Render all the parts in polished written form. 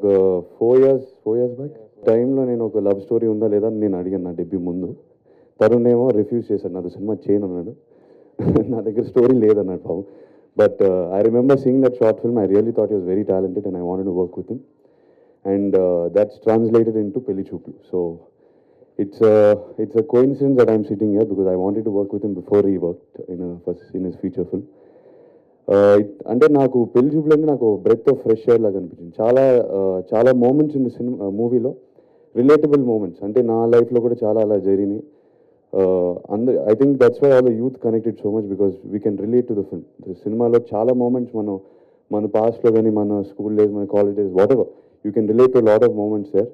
ఒక 4 years back టైంలో నేను ఒక లవ్ స్టోరీ ఉందా లేదా అని నేను అడిగాను నా డెబ్యూ ముందు. తరుణ్ ఏమో రిఫ్యూజ్ చేశాడు, నాతో సినిమా చేయను అన్నాడు. నా దగ్గర స్టోరీ లేదన్నాడు పాపం. But I remember seeing that short film. I really thought he was very talented and I wanted to work with him. And that's translated into Pelli Chooplu. So it's a coincidence that I'm sitting here because I wanted to work with him before he worked in his feature film. అంటే నాకు పెళ్లి చూపులు అంటే నాకు breath of fresh air లాగా అనిపించింది. చాలా moments in cinema మూవీలో రిలేటబుల్ మూమెంట్స్, అంటే నా లైఫ్లో కూడా చాలా అలా జరిగినాయి. I think that's why all the youth connected so much because we can relate to the film. సినిమాలో చాలా మూమెంట్స్ మన పాస్ట్లో కానీ మన స్కూల్ డేస్, మన college days, whatever, you can relate to lot of moments there.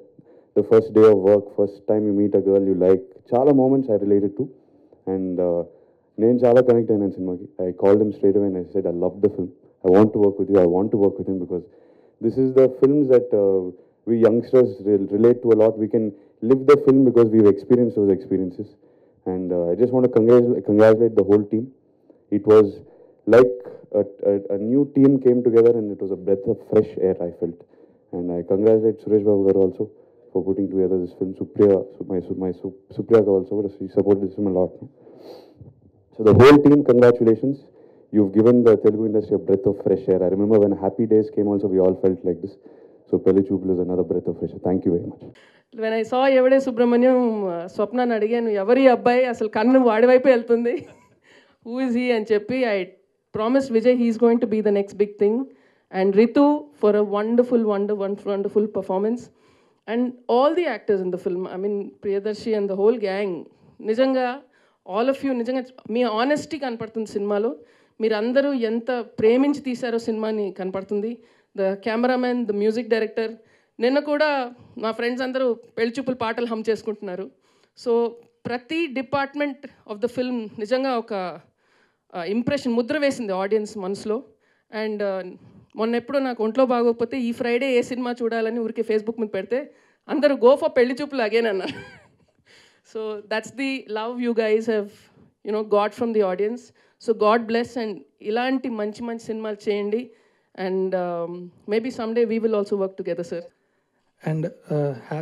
The first day of work, first time you meet a girl you like, చాలా moments I related to. And నేను చాలా connect అయినాను సినిమాకి. I called him straight away and I said I love the film, I want to work with you, I want to work with him because this is the films that we youngsters relate to a lot. We can live the film because we've experienced those experiences. And I just want to congratulate the whole team. It was like a new team came together and it was a breath of fresh air, I felt. And I congratulate Suresh Babu garu also for putting together this film. Supriya also, she supported this film a lot. So the whole team, congratulations. You've given the Telugu industry a breath of fresh air. I remember when Happy Days came also, we all felt like this. So Pelli Chooplu is another breath of fresh air. Thank you very much. When I saw Evade Subramaniam, Swapna అడిగాను ఎవరి అబ్బాయి అసలు కన్ను వాడి వైపు వెళ్తుంది, who is he అని చెప్పి, I promised Vijay he is going to be the next big thing, and Ritu for a wonderful performance, and all the actors in the film. I mean Priyadarshi and the whole gang, నిజంగా all of you, నిజంగా మీ honesty కనపడుతుంది సినిమాలో. మీరందరూ ఎంత ప్రేమించి తీశారో సినిమాని కనపడుతుంది. The cameraman, the music director, నిన్న కూడా మా ఫ్రెండ్స్ అందరూ పెళ్లి చూపుల పాటలు హమ్ చేసుకుంటున్నారు. సో ప్రతి డిపార్ట్మెంట్ ఆఫ్ ద ఫిల్మ్ నిజంగా ఒక ఇంప్రెషన్, ముద్ర వేసింది ఆడియన్స్ మనసులో. అండ్ మొన్న ఎప్పుడో నాకు ఒంట్లో బాగోకపోతే ఈ ఫ్రైడే ఏ సినిమా చూడాలని ఊరికే ఫేస్బుక్ మీద పెడితే అందరూ గో ఫర్ పెళ్లి చూపులు అగైన్ అన్నారు. So that's the love you guys have got from the audience. So God bless, and ఇలాంటి మంచి సినిమాలు చేయండి. And maybe someday we will also work together, sir. And hats